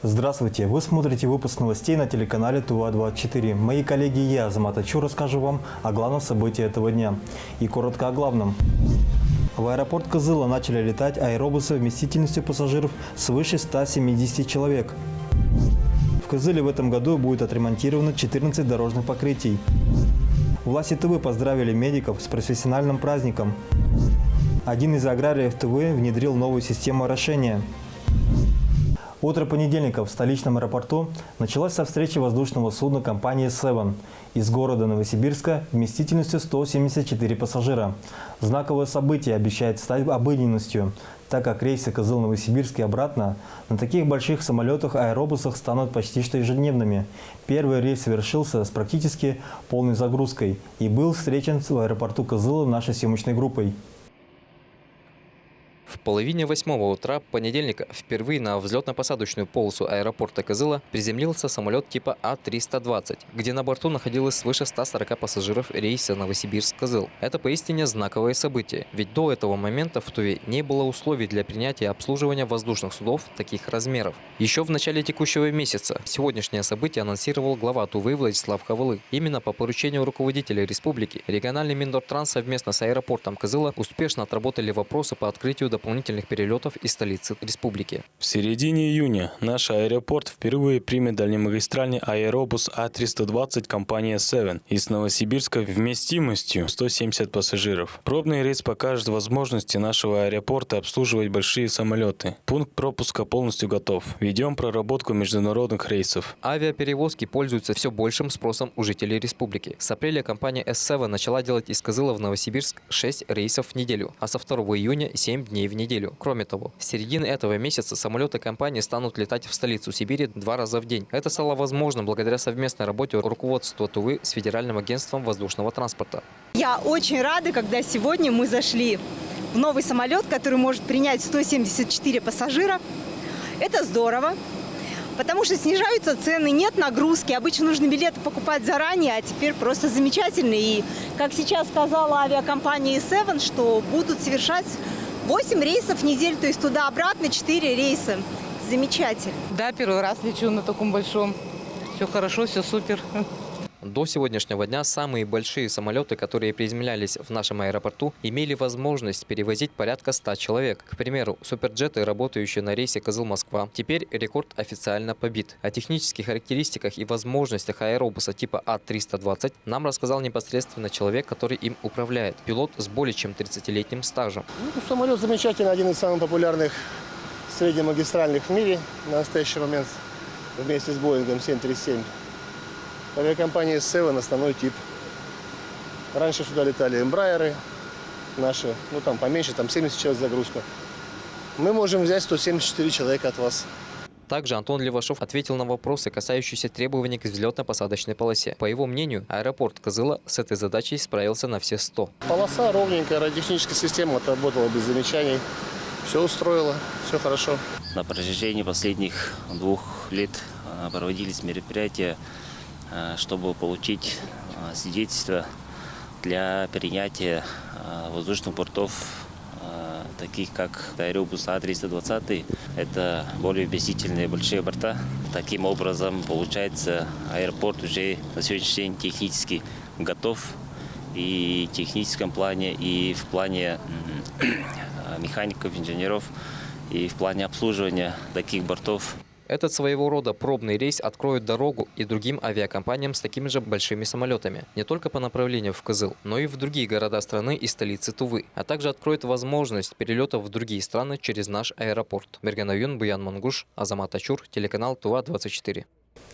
Здравствуйте! Вы смотрите выпуск новостей на телеканале ТУА-24. Мои коллеги и я, Азамат Ачур, расскажу вам о главном событии этого дня. И коротко о главном. В аэропорт Кызыла начали летать аэробусы вместительностью пассажиров свыше 170 человек. В Кызыле в этом году будет отремонтировано 14 дорожных покрытий. Власти Тывы поздравили медиков с профессиональным праздником. Один из аграриев Тывы внедрил новую систему орошения. Утро понедельника в столичном аэропорту началось со встречи воздушного судна компании «Севен» из города Новосибирска вместительностью 174 пассажира. Знаковое событие обещает стать обыденностью, так как рейсы Кызыл-Новосибирск и обратно на таких больших самолетах-аэробусах станут почти что ежедневными. Первый рейс совершился с практически полной загрузкой и был встречен в аэропорту Кызыла нашей съемочной группой. В половине 8 утра понедельника впервые на взлетно-посадочную полосу аэропорта Кызыла приземлился самолет типа А-320, где на борту находилось свыше 140 пассажиров рейса Новосибирск-Кызыл. Это поистине знаковое событие, ведь до этого момента в Туве не было условий для принятия и обслуживания воздушных судов таких размеров. Еще в начале текущего месяца сегодняшнее событие анонсировал глава Тувы Владислав Хавылы. Именно по поручению руководителя республики региональный Миндортранс совместно с аэропортом Кызыла успешно отработали вопросы по открытию дополнительных перелетов из столицы республики. В середине июня наш аэропорт впервые примет дальнемагистральный аэробус А-320 компании «Севен» из Новосибирска вместимостью 170 пассажиров. Пробный рейс покажет возможности нашего аэропорта обслуживать большие самолеты. Пункт пропуска полностью готов. Ведем проработку международных рейсов. Авиаперевозки пользуются все большим спросом у жителей республики. С апреля компания S7 начала делать из Кызыла в Новосибирск 6 рейсов в неделю, а со 2 июня 7 дней в неделю. Кроме того, с середины этого месяца самолеты компании станут летать в столицу Сибири 2 раза в день. Это стало возможно благодаря совместной работе руководства Тувы с Федеральным агентством воздушного транспорта. Я очень рада, когда сегодня мы зашли в новый самолет, который может принять 174 пассажира. Это здорово, потому что снижаются цены, нет нагрузки. Обычно нужно билеты покупать заранее, а теперь просто замечательно. И, как сейчас сказала авиакомпания Seven, что будут совершать 8 рейсов в неделю, то есть туда-обратно 4 рейса. Замечательно. Да, первый раз лечу на таком большом. Все хорошо, все супер. До сегодняшнего дня самые большие самолеты, которые приземлялись в нашем аэропорту, имели возможность перевозить порядка 100 человек. К примеру, суперджеты, работающие на рейсе Кызыл-Москва. Теперь рекорд официально побит. О технических характеристиках и возможностях аэробуса типа А-320 нам рассказал непосредственно человек, который им управляет. Пилот с более чем 30-летним стажем. Самолет замечательный, один из самых популярных среднемагистральных в мире на настоящий момент вместе с Боингом 737. Авиакомпания Seven основной тип. Раньше сюда летали эмбрайеры наши, там поменьше, там 70 человек загрузка. Мы можем взять 174 человека от вас. Также Антон Левашов ответил на вопросы, касающиеся требований к взлетно-посадочной полосе. По его мнению, аэропорт Кызыла с этой задачей справился на все 100. Полоса ровненькая, радиотехническая система отработала без замечаний. Все устроило, все хорошо. На протяжении последних 2 лет проводились мероприятия, чтобы получить свидетельство для принятия воздушных портов, таких как аэробус А-320. Это более вместительные большие борта. Таким образом, получается, аэропорт уже на сегодняшний день технически готов и в техническом плане, и в плане механиков, инженеров, и в плане обслуживания таких бортов. Этот своего рода пробный рейс откроет дорогу и другим авиакомпаниям с такими же большими самолетами. Не только по направлению в Кызыл, но и в другие города страны и столицы Тувы. А также откроет возможность перелетов в другие страны через наш аэропорт. Берганаюн, Буян Мангуш, Азамат Ачур, телеканал ТУА-24.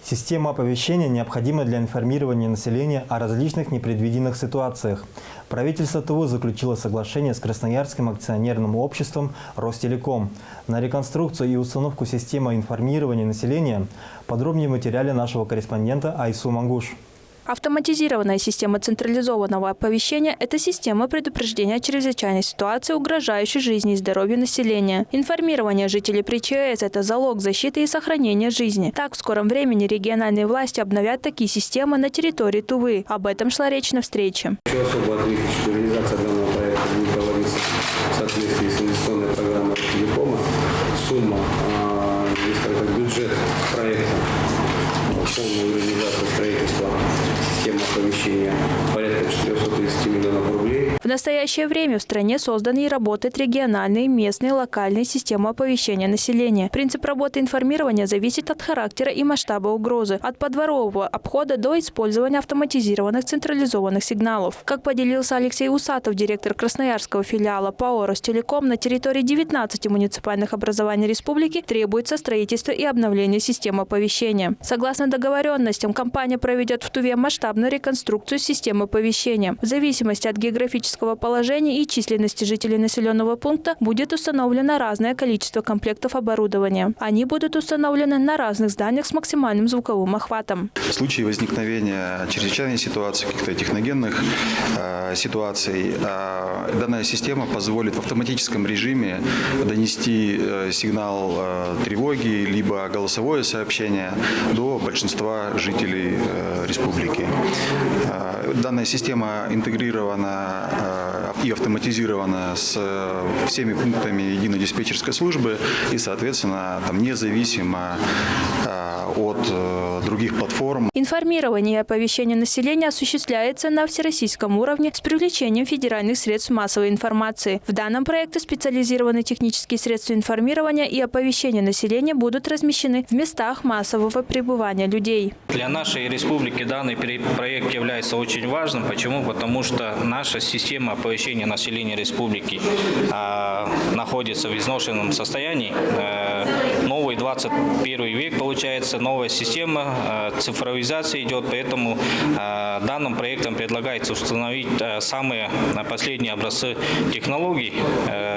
Система оповещения необходима для информирования населения о различных непредвиденных ситуациях. Правительство Тувы заключило соглашение с Красноярским акционерным обществом «Ростелеком» на реконструкцию и установку системы информирования населения. Подробнее в материале нашего корреспондента Айсу Мангуш. Автоматизированная система централизованного оповещения – это система предупреждения о чрезвычайной ситуации, угрожающей жизни и здоровью населения. Информирование жителей при ЧС – это залог защиты и сохранения жизни. Так, в скором времени региональные власти обновят такие системы на территории Тувы. Об этом шла речь на встрече. Хочу особо отметить, что реализация данного проекта будет проводиться в соответствии с инвестиционной программой Ростелекома. Сумма, скажем так, бюджет бюджет проекта полную реализацию строительства системы оповещения порядка 430 миллионов рублей. В настоящее время в стране созданы и работают региональные, местные, локальные системы оповещения населения. Принцип работы информирования зависит от характера и масштаба угрозы, от подворового обхода до использования автоматизированных централизованных сигналов. Как поделился Алексей Усатов, директор красноярского филиала ПАО «Ростелеком», на территории 19 муниципальных образований республики требуется строительство и обновление системы оповещения. Согласно договоренностям, компания проведет в Туве масштабную реконструкцию системы оповещения. В зависимости от географического положения и численности жителей населенного пункта будет установлено разное количество комплектов оборудования. Они будут установлены на разных зданиях с максимальным звуковым охватом. В случае возникновения чрезвычайной ситуации, каких-то техногенных ситуаций, данная система позволит в автоматическом режиме донести сигнал тревоги либо голосовое сообщение до большинства жителей республики. Данная система интегрирована и автоматизирована с всеми пунктами единой диспетчерской службы и, соответственно, независимо от других платформ. Информирование и оповещение населения осуществляется на всероссийском уровне с привлечением федеральных средств массовой информации. В данном проекте специализированные технические средства информирования и оповещения населения будут размещены в местах массового пребывания людей. Для нашей республики данный проект является очень важным. Почему? Потому что наша система оповещения населения республики находится в изношенном состоянии. Новый 21 век получается, новая система, цифровизация идет, поэтому данным проектом предлагается установить самые последние образцы технологий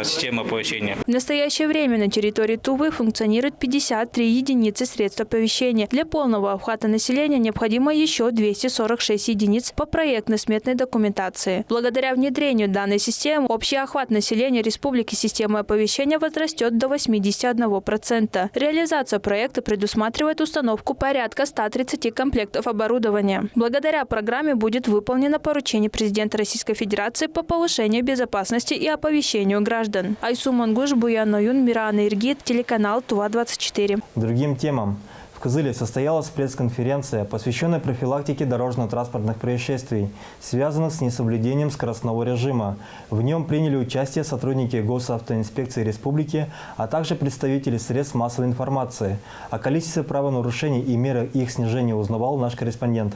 системы оповещения. В настоящее время на территории Тувы функционирует 53 единицы средств оповещения. Для полного охвата населения необходимо еще 246 единиц по проектно-сметной документации. Благодаря внедрению данной системы общий охват населения республики системы оповещения возрастет до 81%. Реализация проекта предусматривает установку порядка 130 комплектов оборудования. Благодаря программе будет выполнено поручение президента Российской Федерации по повышению безопасности и оповещению граждан. Айсу Мангуш, Буян Ноюн, Мирана Иргит, телеканал ТУВА-24. Другим темам. В Кызыле состоялась пресс-конференция, посвященная профилактике дорожно-транспортных происшествий, связанных с несоблюдением скоростного режима. В нем приняли участие сотрудники Госавтоинспекции Республики, а также представители средств массовой информации. О количестве правонарушений и мерах их снижения узнавал наш корреспондент.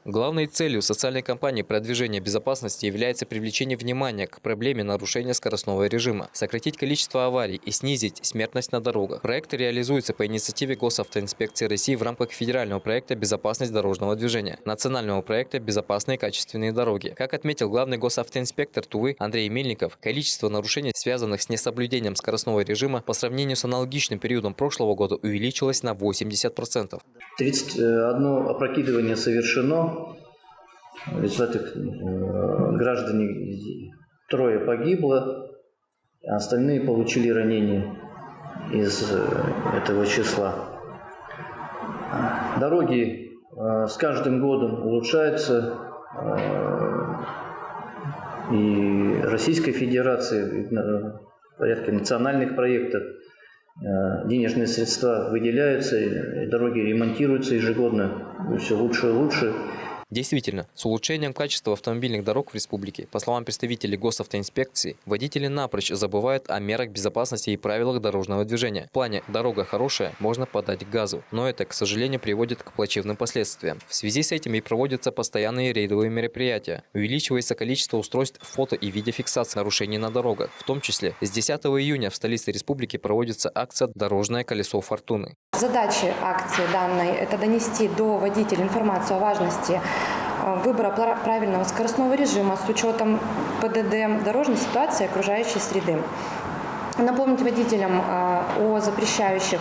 Главной целью социальной кампании продвижения безопасности является привлечение внимания к проблеме нарушения скоростного режима, сократить количество аварий и снизить смертность на дорогах. Проект реализуется по инициативе Госавтоинспекции России в рамках федерального проекта «Безопасность дорожного движения», национального проекта «Безопасные качественные дороги». Как отметил главный госавтоинспектор Тувы Андрей Мельников, количество нарушений, связанных с несоблюдением скоростного режима, по сравнению с аналогичным периодом прошлого года увеличилось на 80%. 31 опрокидывание совершено. В результате граждане 3 погибло, а остальные получили ранения из этого числа. Дороги с каждым годом улучшаются, и Российской Федерации в порядке национальных проектов денежные средства выделяются, и дороги ремонтируются ежегодно, все лучше и лучше. Действительно, с улучшением качества автомобильных дорог в республике, по словам представителей Госавтоинспекции, водители напрочь забывают о мерах безопасности и правилах дорожного движения. В плане «дорога хорошая» можно подать к газу, но это, к сожалению, приводит к плачевным последствиям. В связи с этим и проводятся постоянные рейдовые мероприятия. Увеличивается количество устройств фото- и видеофиксации нарушений на дорогах. В том числе с 10 июня в столице республики проводится акция «Дорожное колесо фортуны». Задача акции данной – это донести до водителя информацию о важности выбора правильного скоростного режима с учетом ПДД, дорожной ситуации и окружающей среды. Напомнить водителям о запрещающих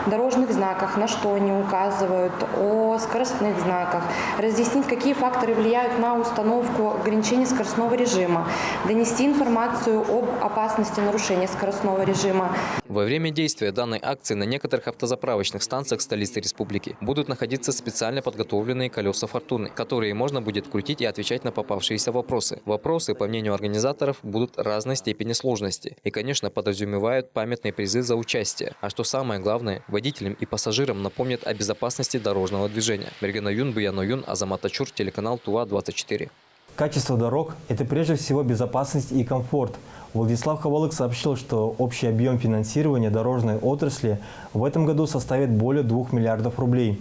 дорожных знаках, на что они указывают, о скоростных знаках, разъяснить, какие факторы влияют на установку ограничения скоростного режима, донести информацию об опасности нарушения скоростного режима. Во время действия данной акции на некоторых автозаправочных станциях столицы республики будут находиться специально подготовленные колеса фортуны, которые можно будет крутить и отвечать на попавшиеся вопросы. Вопросы, по мнению организаторов, будут разной степени сложности и, конечно, подразумевают памятные призы за участие. А что самое главное, Водителям и пассажирам напомнят о безопасности дорожного движения. Мергена Юн, Буяно Юн, Азамат Ачур, телеканал ТУА-24. Качество дорог – это прежде всего безопасность и комфорт. Владислав Хавалык сообщил, что общий объем финансирования дорожной отрасли в этом году составит более 2 миллиардов рублей.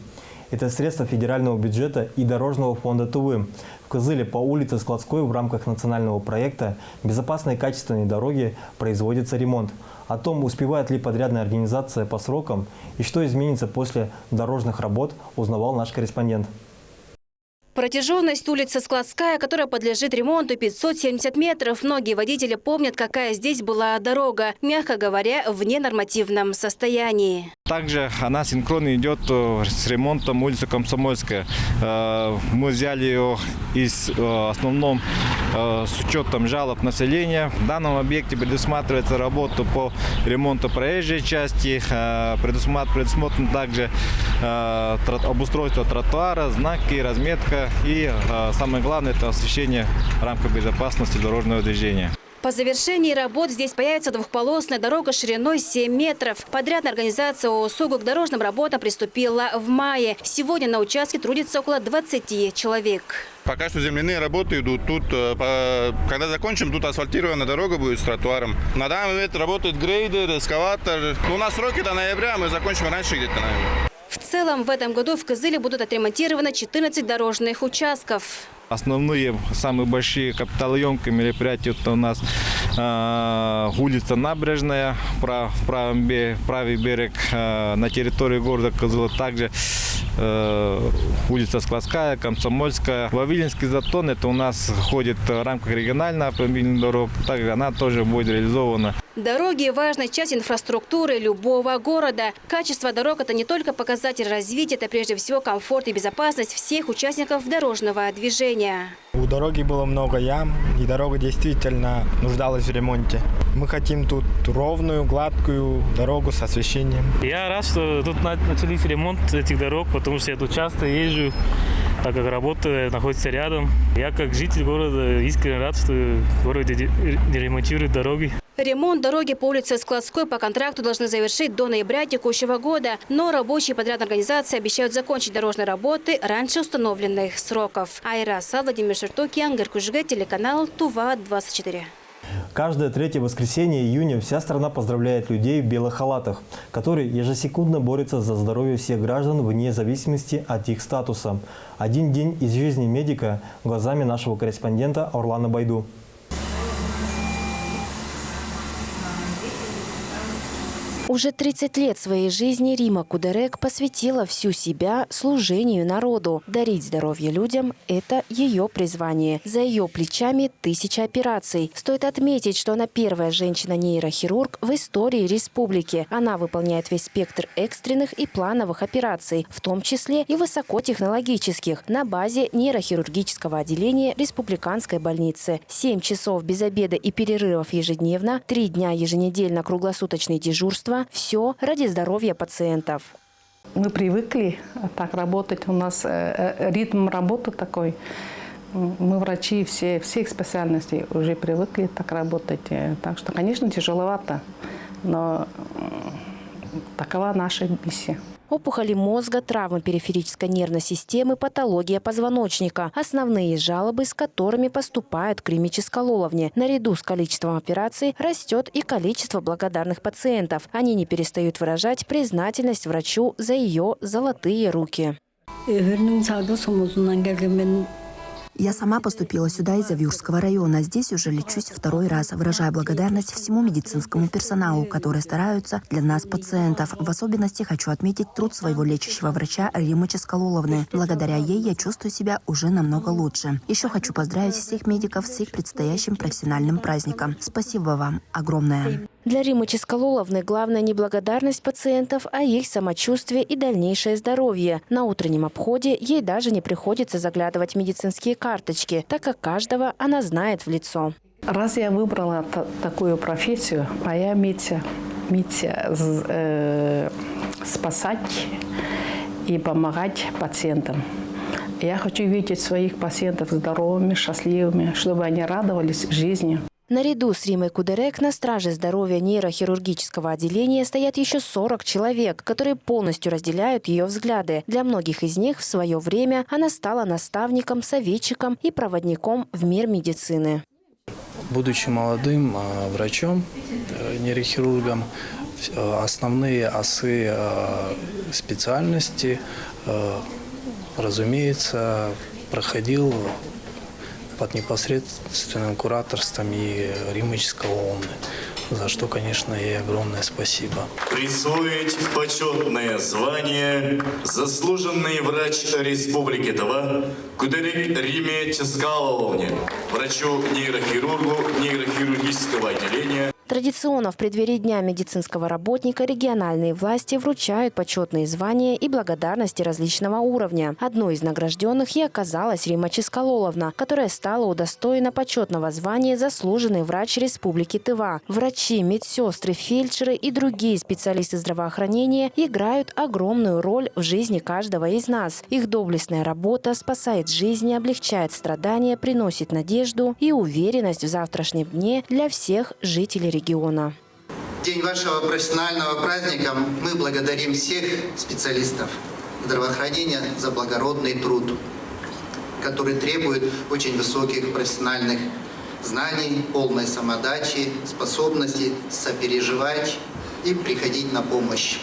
Это средства федерального бюджета и Дорожного фонда Тувы. В Кызыле по улице Складской в рамках национального проекта «Безопасные и качественные дороги» производится ремонт. О том, успевает ли подрядная организация по срокам и что изменится после дорожных работ, узнавал наш корреспондент. Протяженность улицы Складская, которая подлежит ремонту, 570 метров. Многие водители помнят, какая здесь была дорога, мягко говоря, в ненормативном состоянии. Также она синхронно идет с ремонтом улицы Комсомольская. Мы взяли ее в основном с учетом жалоб населения. В данном объекте предусматривается работа по ремонту проезжей части. Предусмотрено также обустройство тротуара, знаки, разметка. И самое главное – это освещение в рамках безопасности дорожного движения. По завершении работ здесь появится двухполосная дорога шириной 7 метров. Подрядная организация ООСУГУ к дорожным работам приступила в мае. Сегодня на участке трудится около 20 человек. Пока что земляные работы идут. Тут, когда закончим, тут асфальтированная дорога будет с тротуаром. На данный момент работает грейдер, эскаватор. У нас сроки до ноября, мы закончим раньше где-то, наверное. В целом, в этом году в Кызыле будут отремонтировано 14 дорожных участков. Основные, самые большие капиталоемкие мероприятия – это у нас улица Набережная, правый берег на территории города Кызыла. Также улица Складская, Комсомольская. Вавилинский затон – это у нас ходит в рамках региональной автомобильной дороги. Также она тоже будет реализована. Дороги – важная часть инфраструктуры любого города. Качество дорог – это не только показатель развития, это прежде всего комфорт и безопасность всех участников дорожного движения. У дороги было много ям, и дорога действительно нуждалась в ремонте. Мы хотим тут ровную, гладкую дорогу с освещением. Я рад, что тут начались ремонт этих дорог, потому что я тут часто езжу, так как работа находится рядом. Я как житель города искренне рад, что в городе ремонтируют дороги. Ремонт дороги по улице Складской по контракту должны завершить до ноября текущего года. Но рабочие подрядной организации обещают закончить дорожные работы раньше установленных сроков. Айра Асад, Владимир Шертукян, Геркужге, телеканал ТУВА-24. Каждое третье воскресенье июня вся страна поздравляет людей в белых халатах, которые ежесекундно борются за здоровье всех граждан вне зависимости от их статуса. Один день из жизни медика глазами нашего корреспондента Орлана Байду. Уже 30 лет своей жизни Рима Кудерек посвятила всю себя служению народу. Дарить здоровье людям – это ее призвание. За ее плечами 1000 операций. Стоит отметить, что она первая женщина-нейрохирург в истории республики. Она выполняет весь спектр экстренных и плановых операций, в том числе и высокотехнологических, на базе нейрохирургического отделения республиканской больницы. 7 часов без обеда и перерывов ежедневно, 3 дня еженедельно круглосуточные дежурства – все ради здоровья пациентов. Мы привыкли так работать. У нас ритм работы такой. Мы врачи всех специальностей уже привыкли так работать. Так что, конечно, тяжеловато, но такова наша миссия. Опухоли мозга, травмы периферической нервной системы, патология позвоночника – основные жалобы, с которыми поступают к Риме Ческалоловне. Наряду с количеством операций растет и количество благодарных пациентов. Они не перестают выражать признательность врачу за ее золотые руки. Я сама поступила сюда из Авюрского района. Здесь уже лечусь второй раз. Выражаю благодарность всему медицинскому персоналу, которые стараются для нас, пациентов. В особенности хочу отметить труд своего лечащего врача Римы Ческалоловны. Благодаря ей я чувствую себя уже намного лучше. Еще хочу поздравить всех медиков с их предстоящим профессиональным праздником. Спасибо вам огромное. Для Римы Ческалоловны главное не благодарность пациентов, а их самочувствие и дальнейшее здоровье. На утреннем обходе ей даже не приходится заглядывать в медицинские карточки, так как каждого она знает в лицо. Раз я выбрала такую профессию, моя миссия спасать и помогать пациентам. Я хочу видеть своих пациентов здоровыми, счастливыми, чтобы они радовались жизни. Наряду с Римой Кудерек на страже здоровья нейрохирургического отделения стоят еще 40 человек, которые полностью разделяют ее взгляды. Для многих из них в свое время она стала наставником, советчиком и проводником в мир медицины. Будучи молодым врачом, нейрохирургом, основные осы специальности, разумеется, проходил под непосредственным кураторством и Риммочского ООН, за что, конечно, ей огромное спасибо. Присвоить почетное звание заслуженный врач Республики Тыва Кудерек Риме Ческаловне, врачу-нейрохирургу нейрохирургического отделения. Традиционно в преддверии Дня медицинского работника региональные власти вручают почетные звания и благодарности различного уровня. Одной из награжденных и оказалась Рима Ческалоловна, которая стала удостоена почетного звания «Заслуженный врач Республики Тыва». Врачи, медсестры, фельдшеры и другие специалисты здравоохранения играют огромную роль в жизни каждого из нас. Их доблестная работа спасает жизни, облегчает страдания, приносит надежду и уверенность в завтрашнем дне для всех жителей региона. В день вашего профессионального праздника мы благодарим всех специалистов здравоохранения за благородный труд, который требует очень высоких профессиональных знаний, полной самоотдачи, способности сопереживать и приходить на помощь.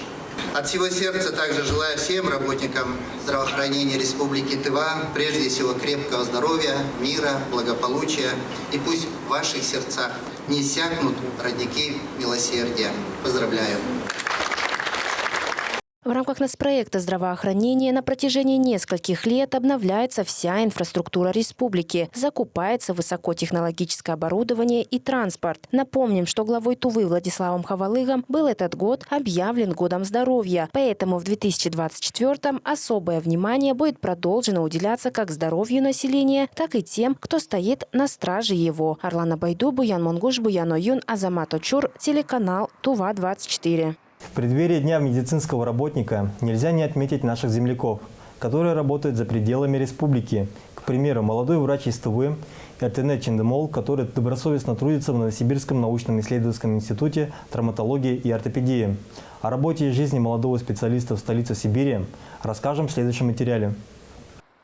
От всего сердца также желаю всем работникам здравоохранения Республики Тыва прежде всего крепкого здоровья, мира, благополучия. И пусть в ваших сердцах не иссякнут родники милосердия. Поздравляю! В рамках нацпроекта здравоохранения на протяжении нескольких лет обновляется вся инфраструктура республики, закупается высокотехнологическое оборудование и транспорт. Напомним, что главой Тувы Владиславом Хавалыгом был этот год объявлен годом здоровья, поэтому в 2024-м особое внимание будет продолжено уделяться как здоровью населения, так и тем, кто стоит на страже его. Арлана Байду, Буян Монгуш, Буян Оюн, Азамат Очур, телеканал Тува-24. В преддверии Дня медицинского работника нельзя не отметить наших земляков, которые работают за пределами республики. К примеру, молодой врач из Тувы Эртене Чендемол, который добросовестно трудится в Новосибирском научном исследовательском институте травматологии и ортопедии. О работе и жизни молодого специалиста в столице Сибири расскажем в следующем материале.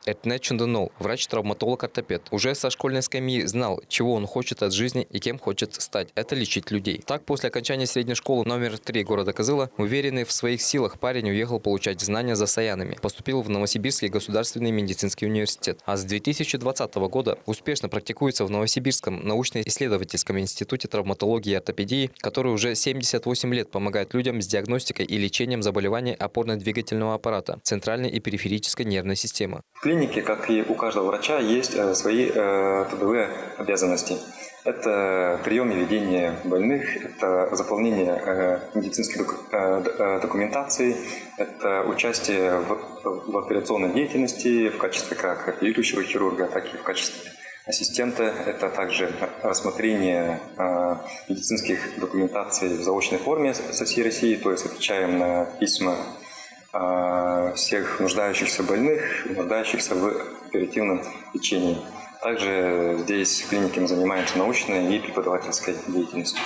Эртене Чендемол, врач-травматолог-ортопед, уже со школьной скамьи знал, чего он хочет от жизни и кем хочет стать. Это лечить людей. Так, после окончания средней школы номер 3 города Кызыла, уверенный в своих силах парень уехал получать знания за Саянами. Поступил в Новосибирский государственный медицинский университет. А с 2020 года успешно практикуется в Новосибирском научно-исследовательском институте травматологии и ортопедии, который уже 78 лет помогает людям с диагностикой и лечением заболеваний опорно-двигательного аппарата, центральной и периферической нервной системы. В клинике, как и у каждого врача, есть свои трудовые обязанности. Это прием и ведение больных, это заполнение медицинской документации, это участие в операционной деятельности в качестве как оперирующего хирурга, так и в качестве ассистента. Это также рассмотрение медицинских документаций в заочной форме со всей России, то есть отвечаем на письма всех нуждающихся больных, нуждающихся в оперативном лечении. Также здесь в клинике мы занимаемся научной и преподавательской деятельностью.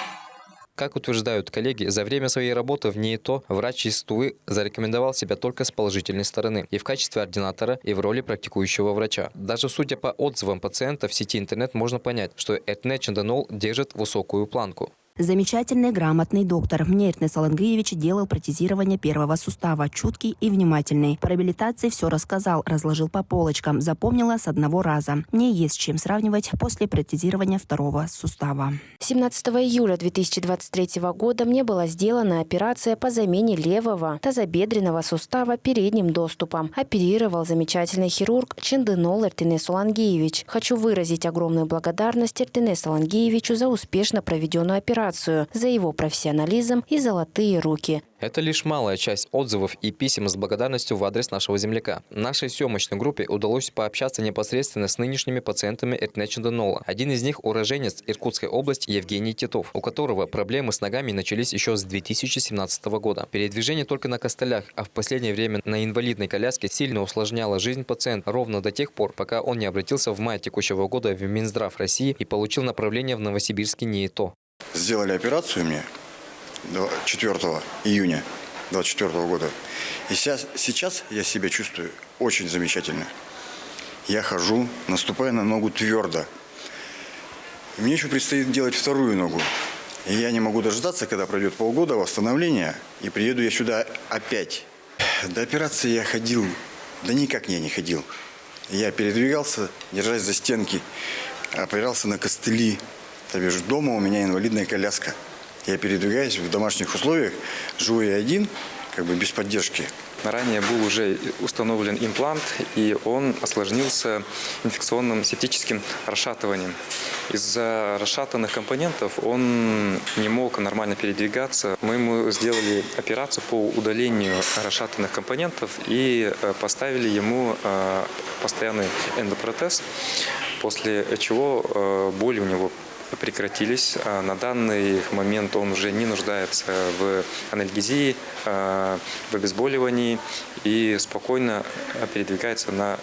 Как утверждают коллеги, за время своей работы в НИИТО врач из Тувы зарекомендовал себя только с положительной стороны и в качестве ординатора, и в роли практикующего врача. Даже судя по отзывам пациентов в сети интернет, можно понять, что Эртене Чендемол держит высокую планку. Замечательный, грамотный доктор. Мне Эртене Салангиевич делал протезирование первого сустава. Чуткий и внимательный. По реабилитации все рассказал, разложил по полочкам. Запомнила с одного раза. Мне есть с чем сравнивать после протезирования второго сустава. 17 июля 2023 года мне была сделана операция по замене левого тазобедренного сустава передним доступом. Оперировал замечательный хирург Чендемол Эртене Салангиевич. Хочу выразить огромную благодарность Эртене Салангиевичу за успешно проведенную операцию. операцию, за его профессионализм и золотые руки. Это лишь малая часть отзывов и писем с благодарностью в адрес нашего земляка. Нашей съемочной группе удалось пообщаться непосредственно с нынешними пациентами Этнеченданола. Один из них – уроженец Иркутской области Евгений Титов, у которого проблемы с ногами начались еще с 2017 года. Передвижение только на костылях, а в последнее время на инвалидной коляске сильно усложняло жизнь пациента ровно до тех пор, пока он не обратился в мае текущего года в Минздрав России и получил направление в Новосибирский НИИТО. Сделали операцию мне 4 июня 2024 года. И сейчас я себя чувствую очень замечательно. Я хожу, наступаю на ногу твердо. Мне еще предстоит делать вторую ногу. И я не могу дождаться, когда пройдет полгода восстановления, и приеду я сюда опять. До операции я ходил, да никак я не ходил. Я передвигался, держась за стенки, опирался на костыли. То бишь, дома у меня инвалидная коляска. Я передвигаюсь в домашних условиях, живу я один, без поддержки. Ранее был уже установлен имплант, и он осложнился инфекционным септическим расшатыванием. Из-за расшатанных компонентов он не мог нормально передвигаться. Мы ему сделали операцию по удалению расшатанных компонентов и поставили ему постоянный эндопротез, после чего боли у него прекратились. На данный момент он уже не нуждается в анальгезии, в обезболивании и спокойно передвигается на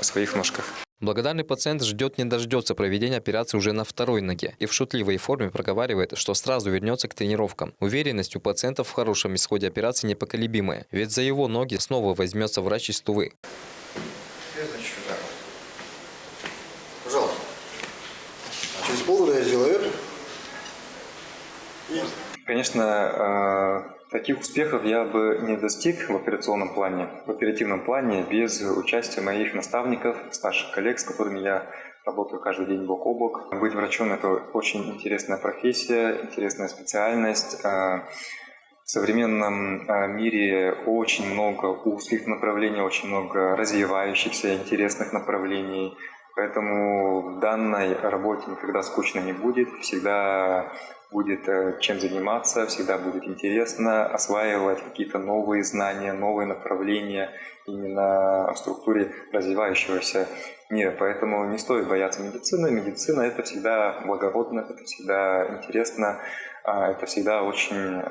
своих ножках. Благодарный пациент ждет не дождется проведения операции уже на второй ноге и в шутливой форме проговаривает, что сразу вернется к тренировкам. Уверенность у пациента в хорошем исходе операции непоколебимая, ведь за его ноги снова возьмется врач из Тувы. Пожалуйста. Через полгода я сделаю это. Конечно, таких успехов я бы не достиг в операционном плане, в оперативном плане без участия моих наставников, старших коллег, с которыми я работаю каждый день бок о бок. Быть врачом – это очень интересная профессия, интересная специальность. В современном мире очень много узких направлений, очень много развивающихся, интересных направлений. Поэтому в данной работе никогда скучно не будет, всегда будет чем заниматься, всегда будет интересно осваивать какие-то новые знания, новые направления именно в структуре развивающегося мира. Поэтому не стоит бояться медицины. Медицина – это всегда благородно, это всегда интересно, это всегда очень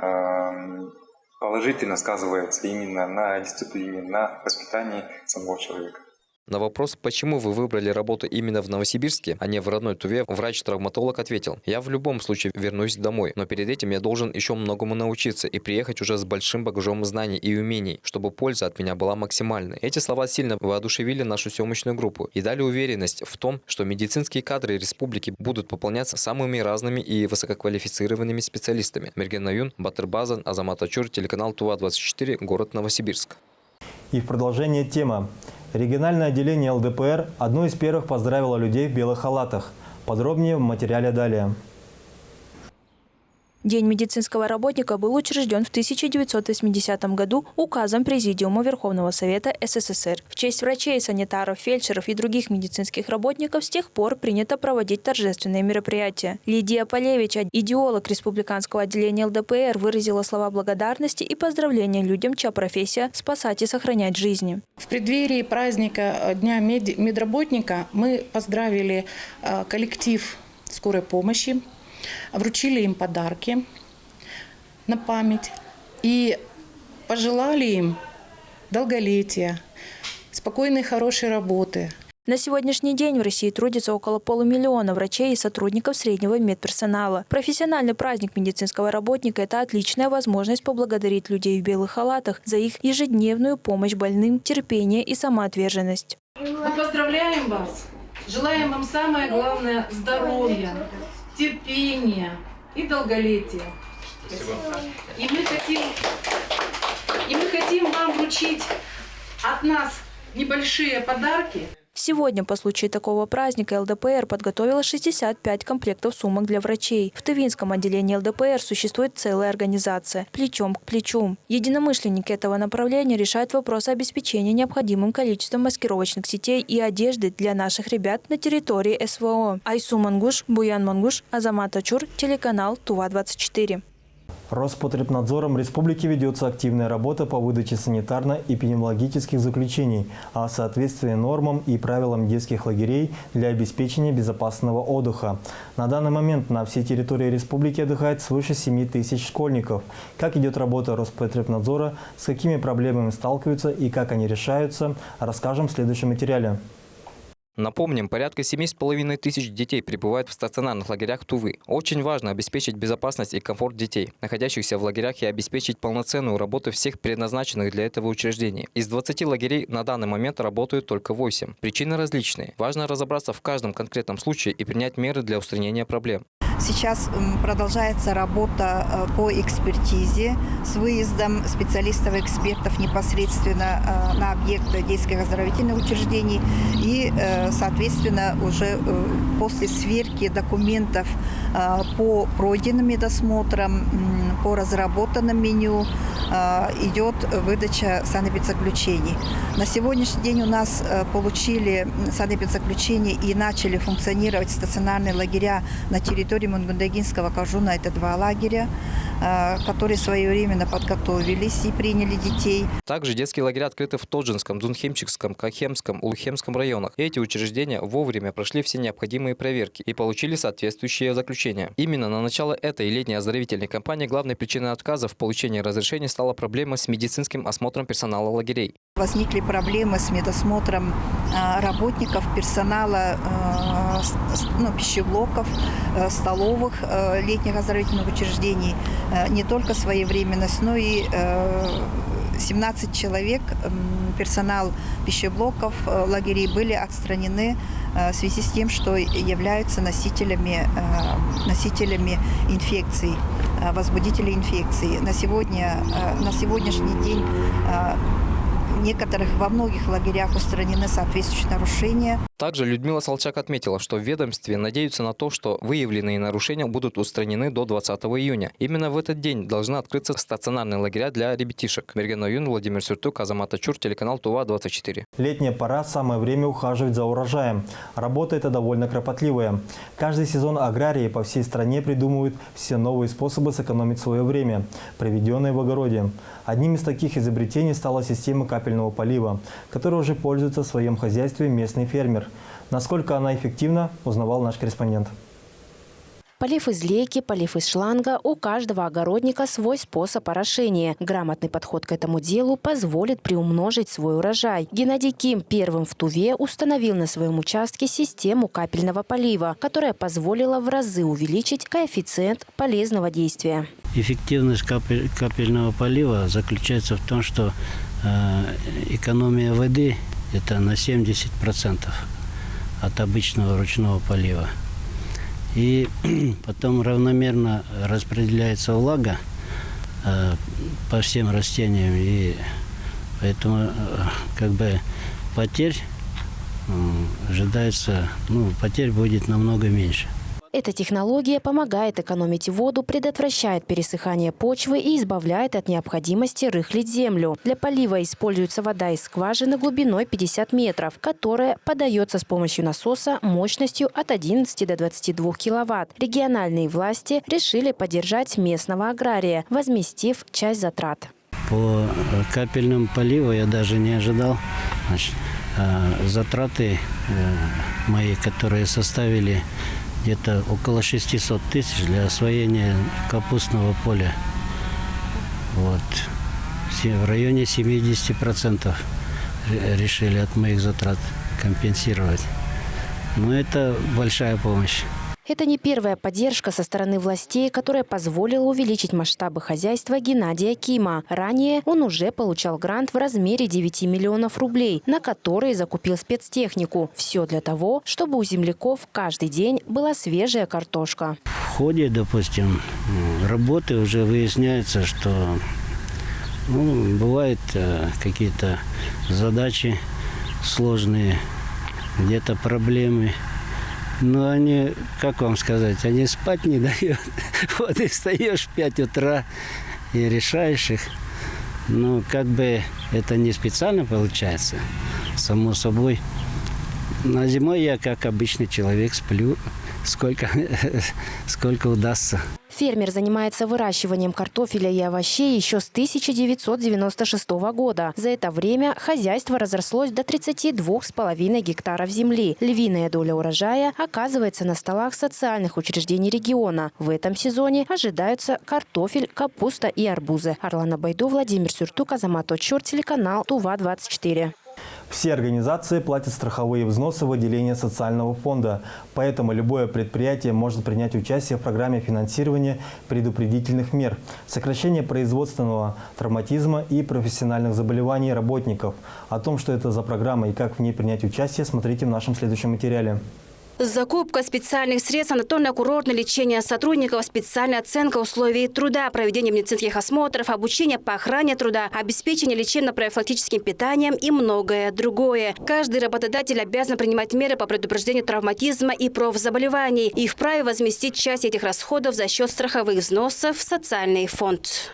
положительно сказывается именно на дисциплине, на воспитании самого человека. На вопрос, почему вы выбрали работу именно в Новосибирске, а не в родной Туве, врач-травматолог ответил: я в любом случае вернусь домой, но перед этим я должен еще многому научиться и приехать уже с большим багажом знаний и умений, чтобы польза от меня была максимальной. Эти слова сильно воодушевили нашу съемочную группу и дали уверенность в том, что медицинские кадры республики будут пополняться самыми разными и высококвалифицированными специалистами. Мерген Наюн, Батыр Базан, Азамат Ачур, телеканал ТУВА-24, город Новосибирск. И в продолжение темы. Региональное отделение ЛДПР одно из первых поздравило людей в белых халатах. Подробнее в материале далее. День медицинского работника был учрежден в 1980 году указом Президиума Верховного Совета СССР. В честь врачей, санитаров, фельдшеров и других медицинских работников с тех пор принято проводить торжественные мероприятия. Лидия Полевич, идеолог республиканского отделения ЛДПР, выразила слова благодарности и поздравления людям, чья профессия – спасать и сохранять жизни. В преддверии праздника Дня медработника мы поздравили коллектив скорой помощи, вручили им подарки на память и пожелали им долголетия, спокойной, хорошей работы. На сегодняшний день в России трудится около 500 000 врачей и сотрудников среднего медперсонала. Профессиональный праздник медицинского работника – это отличная возможность поблагодарить людей в белых халатах за их ежедневную помощь больным, терпение и самоотверженность. Мы поздравляем вас, желаем вам самое главное – здоровья, терпения и долголетия. Спасибо. И мы хотим вам вручить от нас небольшие подарки. Сегодня по случаю такого праздника ЛДПР подготовила 65 комплектов сумок для врачей. В Тывинском отделении ЛДПР существует целая организация «Плечом к плечу». Единомышленники этого направления решают вопрос обеспечения необходимым количеством маскировочных сетей и одежды для наших ребят на территории СВО. Айсу Мангуш, Буян Мангуш, Азамат Ачур, телеканал ТУВА-24. Роспотребнадзором республики ведется активная работа по выдаче санитарно-эпидемиологических заключений о соответствии нормам и правилам детских лагерей для обеспечения безопасного отдыха. На данный момент на всей территории республики отдыхает свыше 7 тысяч школьников. Как идет работа Роспотребнадзора, с какими проблемами сталкиваются и как они решаются, расскажем в следующем материале. Напомним, порядка 7,5 тысяч детей пребывают в стационарных лагерях Тувы. Очень важно обеспечить безопасность и комфорт детей, находящихся в лагерях, и обеспечить полноценную работу всех предназначенных для этого учреждений. Из 20 лагерей на данный момент работают только 8. Причины различные. Важно разобраться в каждом конкретном случае и принять меры для устранения проблем. Сейчас продолжается работа по экспертизе с выездом специалистов-экспертов непосредственно на объекты детских оздоровительных учреждений. И, соответственно, уже после сверки документов по пройденным медосмотрам, по разработанным меню идет выдача санэпидзаключений. На сегодняшний день у нас получили санэпидзаключения и начали функционировать стационарные лагеря на территории Мунгундагинского Кажуна. Это 2 лагеря, которые своевременно подготовились и приняли детей. Также детские лагеря открыты в Тоджинском, Дунхемчикском, Кахемском, Улухемском районах. Эти учреждения вовремя прошли все необходимые проверки и получили соответствующие заключения. Именно на начало этой летней оздоровительной кампании главной причиной отказа в получении разрешения стала проблема с медицинским осмотром персонала лагерей. Возникли проблемы с медосмотром работников, персонала, пищеблоков, столовых летних оздоровительных учреждений. Не только своевременность, но и 17 человек, персонал пищеблоков, лагерей были отстранены в связи с тем, что являются носителями инфекций, возбудителей инфекции. На сегодняшний день во многих лагерях устранены соответствующие нарушения. Также Людмила Солчак отметила, что в ведомстве надеются на то, что выявленные нарушения будут устранены до 20 июня. Именно в этот день должны открыться стационарные лагеря для ребятишек. Мерген Оюн, Владимир Сюртук, Азамат Ачур, телеканал ТУВА-24. Летняя пора – самое время ухаживать за урожаем. Работа эта довольно кропотливая. Каждый сезон аграрии по всей стране придумывают все новые способы сэкономить свое время, проведенное в огороде. Одним из таких изобретений стала система капельного полива, которой уже пользуется в своем хозяйстве местный фермер. Насколько она эффективна, узнавал наш корреспондент. Полив из лейки, полив из шланга – у каждого огородника свой способ орошения. Грамотный подход к этому делу позволит приумножить свой урожай. Геннадий Ким первым в Туве установил на своем участке систему капельного полива, которая позволила в разы увеличить коэффициент полезного действия. Эффективность капельного полива заключается в том, что экономия воды – это на 70% от обычного ручного полива. И потом равномерно распределяется влага по всем растениям, и поэтому потерь ожидается, потерь будет намного меньше. Эта технология помогает экономить воду, предотвращает пересыхание почвы и избавляет от необходимости рыхлить землю. Для полива используется вода из скважины глубиной 50 метров, которая подается с помощью насоса мощностью от 11 до 22 киловатт. Региональные власти решили поддержать местного агрария, возместив часть затрат. По капельному поливу я даже не ожидал. Затраты мои, которые составили где-то около 600 тысяч для освоения капустного поля. В районе 70% решили от моих затрат компенсировать. Но это большая помощь. Это не первая поддержка со стороны властей, которая позволила увеличить масштабы хозяйства Геннадия Кима. Ранее он уже получал грант в размере 9 миллионов рублей, на который закупил спецтехнику. Все для того, чтобы у земляков каждый день была свежая картошка. В ходе, допустим, работы уже выясняется, что бывают какие-то задачи сложные, где-то проблемы. Но они, как вам сказать, они спать не дают. Вот и встаешь в 5 утра и решаешь их. Ну, как бы это не специально получается, само собой. Но зимой я, как обычный человек, сплю, сколько удастся. Фермер занимается выращиванием картофеля и овощей еще с 1996 года. За это время хозяйство разрослось до 32,5 гектаров земли. Львиная доля урожая оказывается на столах социальных учреждений региона. В этом сезоне ожидаются картофель, капуста и арбузы. Орлана Байду, Владимир Сюртук, Азамат Очур, телеканал ТУВА-24. Все организации платят страховые взносы в отделение социального фонда, поэтому любое предприятие может принять участие в программе финансирования предупредительных мер, сокращения производственного травматизма и профессиональных заболеваний работников. О том, что это за программа и как в ней принять участие, смотрите в нашем следующем материале. Закупка специальных средств, санаторно-курортное лечение сотрудников, специальная оценка условий труда, проведение медицинских осмотров, обучение по охране труда, обеспечение лечебно-профилактическим питанием и многое другое. Каждый работодатель обязан принимать меры по предупреждению травматизма и профзаболеваний и вправе возместить часть этих расходов за счет страховых взносов в социальный фонд.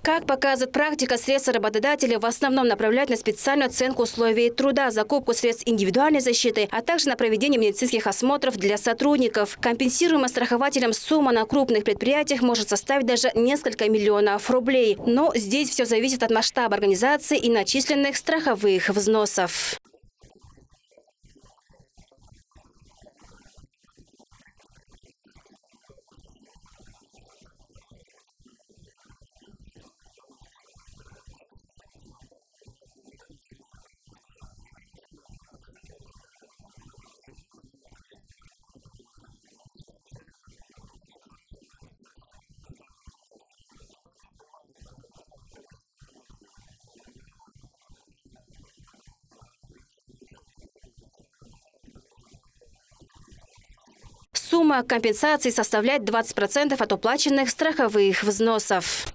Как показывает практика, средства работодателей в основном направляют на специальную оценку условий труда, закупку средств индивидуальной защиты, а также на проведение медицинских осмотров для сотрудников. Компенсируемая страхователем сумма на крупных предприятиях может составить даже несколько миллионов рублей. Но здесь все зависит от масштаба организации и начисленных страховых взносов. Сумма компенсации составляет 20% от уплаченных страховых взносов.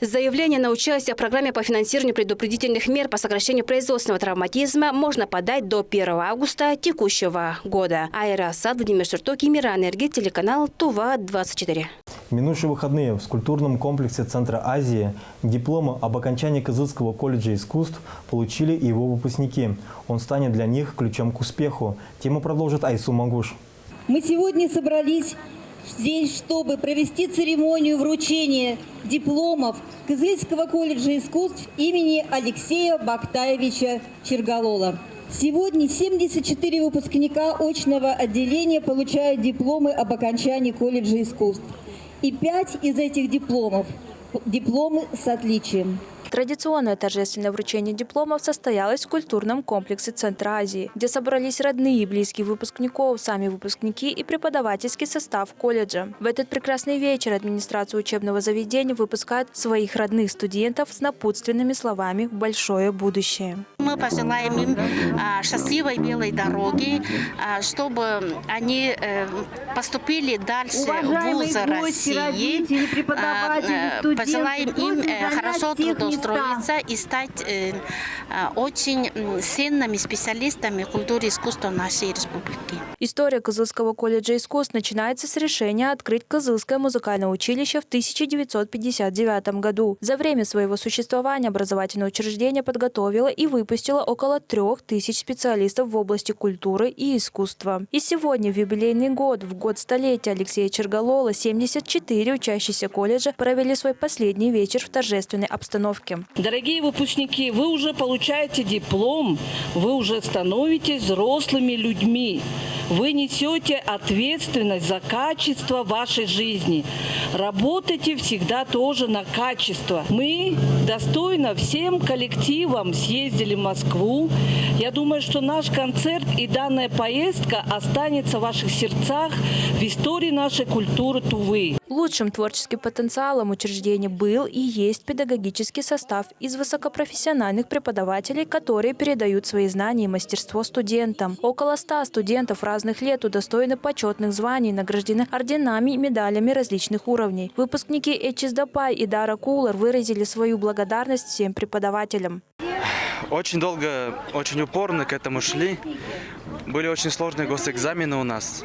Заявление на участие в программе по финансированию предупредительных мер по сокращению производственного травматизма можно подать до 1 августа текущего года. Айра Асад, Владимир Сюртук, Миранэнерги, телеканал ТУВА-24. В минувшие выходные в скульптурном комплексе Центра Азии дипломы об окончании Кызылского колледжа искусств получили и его выпускники. Он станет для них ключом к успеху. Тему продолжит Айсу Магуш. Мы сегодня собрались здесь, чтобы провести церемонию вручения дипломов Кызыльского колледжа искусств имени Алексея Бактаевича Черголола. Сегодня 74 выпускника очного отделения получают дипломы об окончании колледжа искусств. И 5 из этих дипломов – дипломы с отличием. Традиционное торжественное вручение дипломов состоялось в культурном комплексе Центра Азии, где собрались родные и близкие выпускников, сами выпускники и преподавательский состав колледжа. В этот прекрасный вечер администрация учебного заведения выпускает своих родных студентов с напутственными словами в большое будущее. Мы пожелаем им счастливой белой дороги, чтобы они поступили дальше в вузы России. Пожелаем им хорошо трудоустроиться устроиться и стать очень ценными специалистами культуры и искусства нашей республики. История Кызылского колледжа искусств начинается с решения открыть Кызылское музыкальное училище в 1959 году. За время своего существования образовательное учреждение подготовило и выпустило около 3000 специалистов в области культуры и искусства. И сегодня, в юбилейный год, в год столетия Алексея Черголола, 74 учащиеся колледжа провели свой последний вечер в торжественной обстановке. Дорогие выпускники, вы уже получаете диплом, вы уже становитесь взрослыми людьми. Вы несете ответственность за качество вашей жизни. Работайте всегда тоже на качество. Мы достойно всем коллективам съездили в Москву. Я думаю, что наш концерт и данная поездка останется в ваших сердцах в истории нашей культуры Тувы. Лучшим творческим потенциалом учреждения был и есть педагогический состав из высокопрофессиональных преподавателей, которые передают свои знания и мастерство студентам. Около 100 студентов разных лет удостоены почетных званий, награждены орденами и медалями различных уровней. Выпускники Эчиздапай и Дара Кулар выразили свою благодарность всем преподавателям. Очень долго, очень упорно к этому шли. Были очень сложные госэкзамены у нас,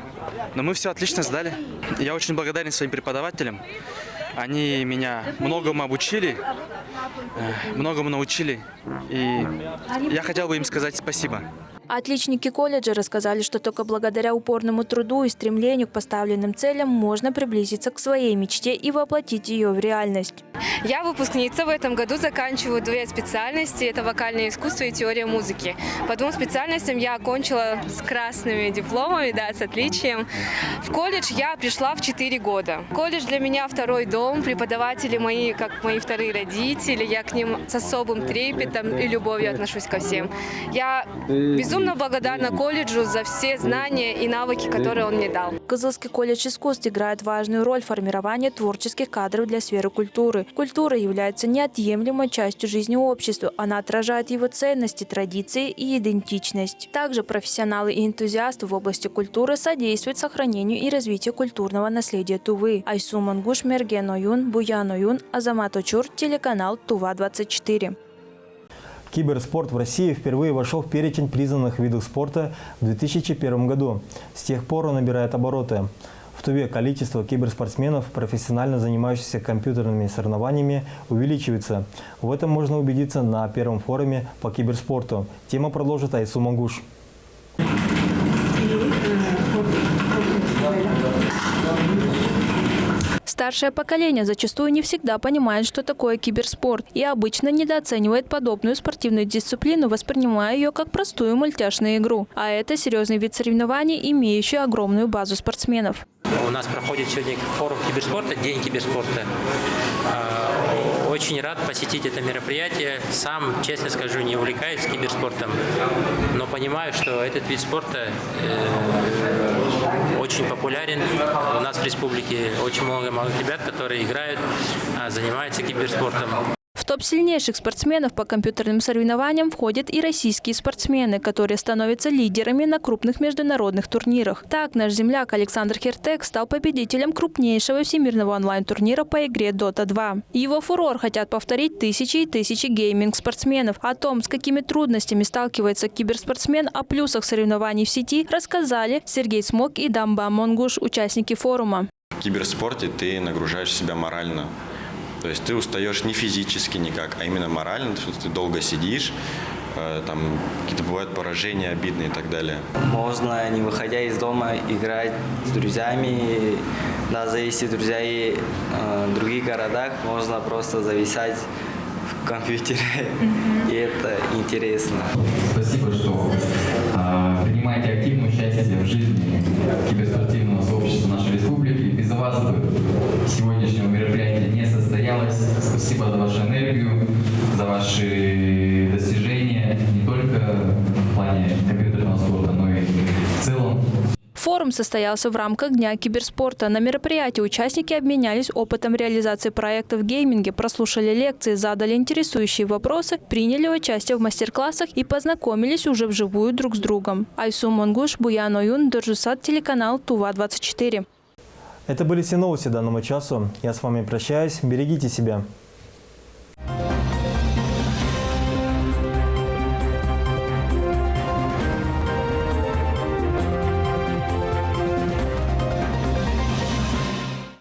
но мы все отлично сдали. Я очень благодарен своим преподавателям. Они меня многому обучили, многому научили, и я хотел бы им сказать спасибо. Отличники колледжа рассказали, что только благодаря упорному труду и стремлению к поставленным целям можно приблизиться к своей мечте и воплотить ее в реальность. Я выпускница, в этом году заканчиваю 2 специальности. Это вокальное искусство и теория музыки. По 2 специальностям я окончила с красными дипломами, да, с отличием. В колледж я пришла в 4 года. Колледж для меня второй дом, преподаватели мои, как мои вторые родители. Я к ним с особым трепетом и любовью отношусь ко всем. Я безумно благодарна колледжу за все знания и навыки, которые он мне дал. Кызылский колледж искусств играет важную роль в формировании творческих кадров для сферы культуры. Культура является неотъемлемой частью жизни общества. Она отражает его ценности, традиции и идентичность. Также профессионалы и энтузиасты в области культуры содействуют сохранению и развитию культурного наследия Тувы. Айсу Мангуш, Мерген Оюн, Буян Оюн, Азамат Очур, телеканал Тува-24. Киберспорт в России впервые вошел в перечень признанных видов спорта в 2001 году. С тех пор он набирает обороты. В Туве количество киберспортсменов, профессионально занимающихся компьютерными соревнованиями, увеличивается. В этом можно убедиться на первом форуме по киберспорту. Тему продолжит Айсу Мангуш. Старшее поколение зачастую не всегда понимает, что такое киберспорт, и обычно недооценивает подобную спортивную дисциплину, воспринимая ее как простую мультяшную игру. А это серьезный вид соревнований, имеющий огромную базу спортсменов. У нас проходит сегодня форум киберспорта, День киберспорта. Очень рад посетить это мероприятие. Сам, честно скажу, не увлекаюсь киберспортом, но понимаю, что этот вид спорта очень популярен. У нас в республике очень много молодых ребят, которые играют, занимаются киберспортом. В топ сильнейших спортсменов по компьютерным соревнованиям входят и российские спортсмены, которые становятся лидерами на крупных международных турнирах. Так, наш земляк Александр Хертек стал победителем крупнейшего всемирного онлайн-турнира по игре Dota 2. Его фурор хотят повторить тысячи и тысячи гейминг-спортсменов. О том, с какими трудностями сталкивается киберспортсмен, о плюсах соревнований в сети, рассказали Сергей Смок и Дамба Монгуш, участники форума. В киберспорте ты нагружаешь себя морально. То есть ты устаешь не физически никак, а именно морально, что ты долго сидишь, там какие-то бывают поражения обидные и так далее. Можно, не выходя из дома, играть с друзьями. Даже если друзья и в других городах, можно просто зависать в компьютере, и это интересно. Спасибо, что принимаете активное участие в жизни киберспортивного сообщества нашей республики. Без вас бы сегодняшнего мероприятия не состоялось. Спасибо за вашу энергию, за ваши достижения, не только в плане компьютерного спорта, но и в целом. Форум состоялся в рамках Дня киберспорта. На мероприятии участники обменялись опытом реализации проектов в гейминге, прослушали лекции, задали интересующие вопросы, приняли участие в мастер-классах и познакомились уже вживую друг с другом. Айсу Монгуш, Буян Оюн, Доржусат, телеканал Тува-24. Это были все новости данного часу. Я с вами прощаюсь. Берегите себя.